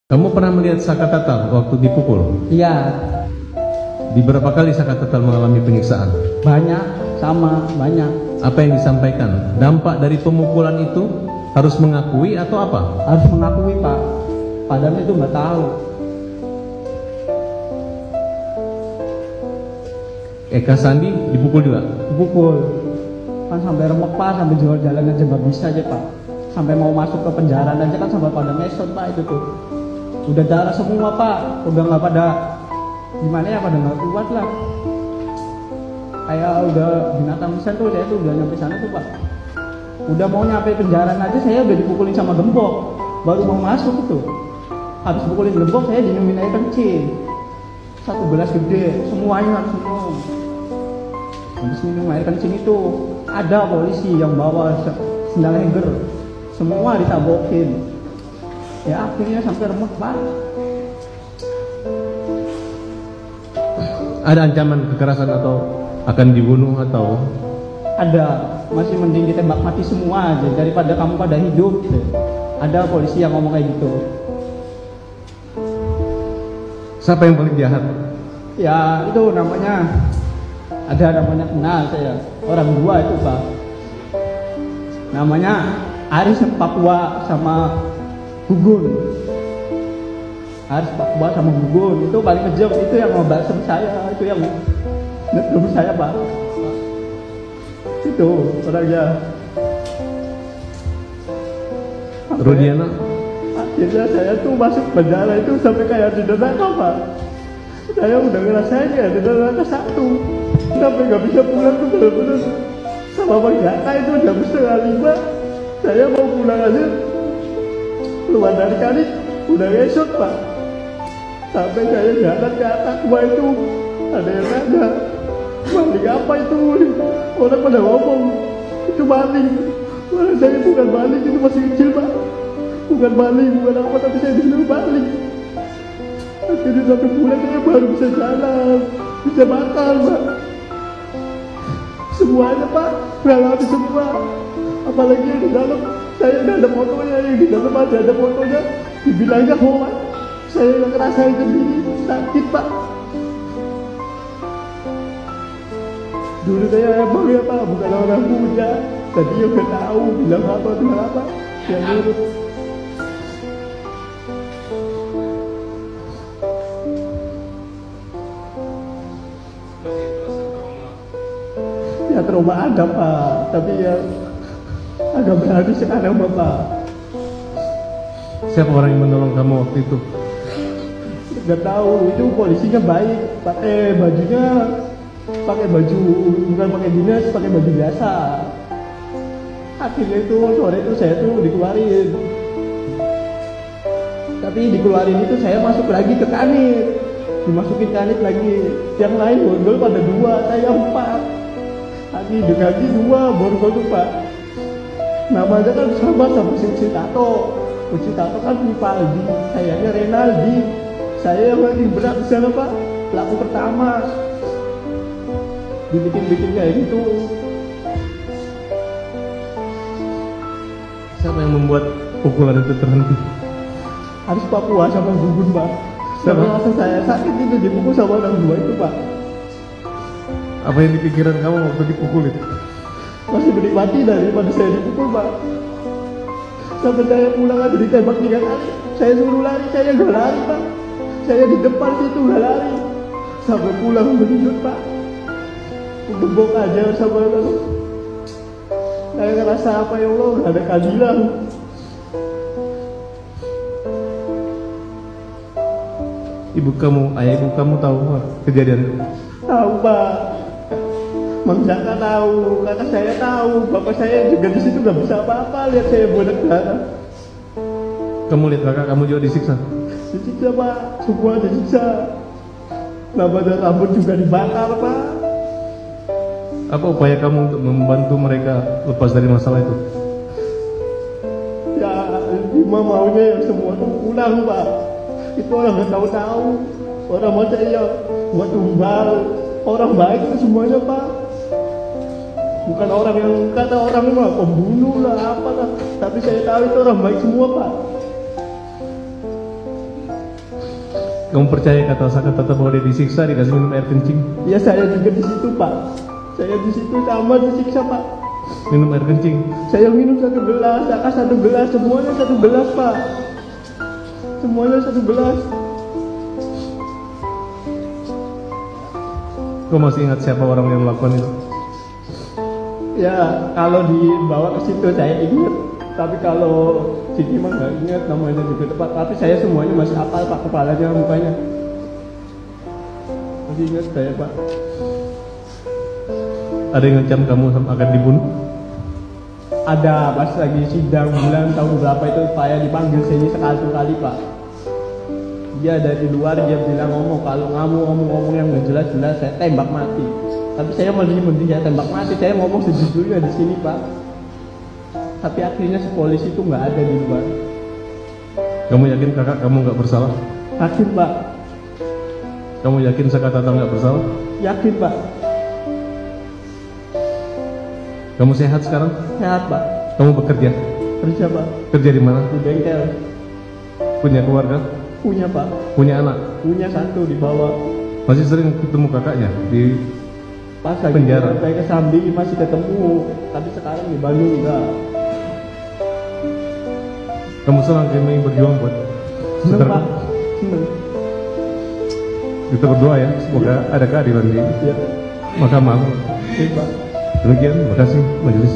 Kamu pernah melihat Saka Tatal waktu dipukul? Iya, Di berapa kali Saka Tatal mengalami penyiksaan? banyak, sama, banyak. Apa yang disampaikan? Dampak dari pemukulan itu harus mengakui atau apa? Harus mengakui, Pak. Padahal itu nggak tahu. Eka Sandi dipukul juga? Dipukul. Kan sampai remek, Pak, sampai jual jalan aja nggak bisa aja, Pak. Sampai mau masuk ke penjara aja kan sampai pada mesot, Pak, itu tuh. Udah darah semua, Pak. Udah nggak pada gimana ya, pada nggak kuat lah. Kayak udah binatang pisan tuh, saya tuh udah nyampe sana tuh, Pak. Udah mau nyampe penjara aja saya udah dipukulin sama gembok. Baru mau masuk itu. Habis pukulin gembok saya diminumin air kencing. Satu gelas gede, semuanya harus minum. Habis minum air kencing itu ada polisi yang bawa sendal henger. Semua ditabokin. Ya akhirnya sampai remek, Pak. Ada ancaman kekerasan atau akan dibunuh atau? Ada, masih mending ditembak mati semua aja daripada kamu pada hidup gitu. Ada polisi yang ngomong kayak gitu. Siapa yang paling jahat? Ya itu namanya, ada namanya kenal saya, orang dua itu, Pak. Namanya Aris Papua sama Gugun. Aris Papua sama Gugun itu paling kejam, itu yang ngebasem saya, itu yang ngetem saya, Pak. Itu orangnya. Rudiana? Akhirnya saya tuh masuk penjara itu sampai kayak di neraka, Pak. Saya udah ngerasain ya di neraka satu. Sampai nggak bisa pulang tuh bener-bener sama Bang Jaka itu jam 4:30. Saya mau pulang aja, keluar dari kali udah ngesot, Pak. Sampai saya jalan ke atas gua itu ada yang nanya, maling apa itu? Orang pada ngomong itu maling. Wah, saya bukan maling, itu masih kecil, Pak. Bukan maling, bukan apa, tapi saya disuruh maling. Akhirnya sampai pulang saya baru bisa jalan, bisa makan, Pak. Semuanya, Pak, beralami semua. Apalagi yang di dalam, saya nggak ada fotonya, yang di dalam ada fotonya. Dibilangnya hoax, saya nggak ngerasain sendiri, sakit, Pak. Dulu saya emang ya, Pak, bukan orang muda. Tadi ya nggak tahu bilang apa, yang nurut. Ya trauma ada, Pak, tapi ya agak berarti sekarang, Bapak. Siapa orang yang menolong kamu waktu itu? Gak tahu, itu polisinya baik, pakai bajunya, pakai baju bukan pakai dinas, pakai baju biasa. Akhirnya itu sore itu saya tuh dikeluarin. Tapi dikeluarin itu saya masuk lagi ke kanit, dimasukin kanit lagi. Yang lain borgol pada 2, saya 4. Kaki 2 borgol tuh, Pak. Namanya kan sama si Tato. Si Tato kan Vivaldi, sayanya Renaldi. Saya yang paling berat di sana, Pak. Pelaku pertama. Dibikin kayak gitu. Siapa yang membuat pukulan itu terhenti? Harus Papua sama Gugun, Pak. Sampai rasa saya sakit itu dipukul sama orang 2 itu, Pak. Apa yang dipikiran kamu waktu dipukul itu? Masih menikmati daripada saya dipukul, Pak. Sampai saya pulang aja ditembak 3 kali. Saya suruh lari, saya gak lari, Pak. Saya di depan situ gak lari. Sampai pulang menunjuk, Pak. Gebok aja sama orang. Saya ngerasa apa, ya Allah, gak ada keadilan. Ayah ibu kamu tahu kejadian itu? Tahu, Pak. Mang Jaka tahu, kakak saya tahu, bapak saya juga di situ gak bisa apa-apa lihat saya bodak darah. Kamu lihat kakak kamu juga disiksa? Disiksa, Pak, semua disiksa. Nama dan rambut juga dibakar, Pak. Apa upaya kamu untuk membantu mereka lepas dari masalah itu? Ya, Bima maunya yang semua tuh pulang, Pak. Itu orang gak tahu-tahu. Orang mau saya buat tumbal. Orang baik itu semuanya, Pak. Bukan orang yang kata orang mah pembunuh lah, apalah. Tapi saya tahu itu orang baik semua, Pak. Kamu percaya kata-kata bahwa dia disiksa, dikasih minum air kencing? Ya saya juga di situ Pak. Saya di situ sama disiksa Pak. Minum air kencing? Saya minum 1 gelas, Aka 1 gelas, semuanya 1 gelas Pak. Semuanya 1 gelas. Kau masih ingat siapa orang yang melakukan itu? Ya kalau dibawa ke situ saya ingat. Tapi kalau Siti mah nggak ingat namanya juga tepat. Tapi saya semuanya masih hafal Pak, kepalanya, mukanya. Masih ingat saya Pak. Ada yang ngancam kamu akan dibunuh? Ada pas lagi sidang bulan tahun berapa itu saya dipanggil sini sekali Pak. Dia dari luar dia bilang ngomong, kalau kamu ngomong yang nggak jelas-jelas saya tembak mati. Tapi saya masih mending ya tembak mati. Saya ngomong sejujurnya di sini Pak. Tapi akhirnya si polisi itu nggak ada di luar. Kamu yakin kakak kamu nggak bersalah? Yakin Pak. Kamu yakin Sakatata nggak bersalah? Yakin Pak. Kamu sehat sekarang? Sehat Pak. Kamu bekerja? Kerja Pak. Kerja di mana? Di bengkel. Punya keluarga? Punya Pak. Punya anak? Punya 1 di bawah. Masih sering ketemu kakaknya di Pas lagi penjara? saya ke Sambi masih ketemu. Tapi sekarang di Bandung enggak. Kamu senang kami berjuang buat Seneng saudara? Pak. Seneng. Kita berdoa ya, semoga ada keadilan di Ya. mahkamah. Iya Pak. Demikian, terima kasih majelis.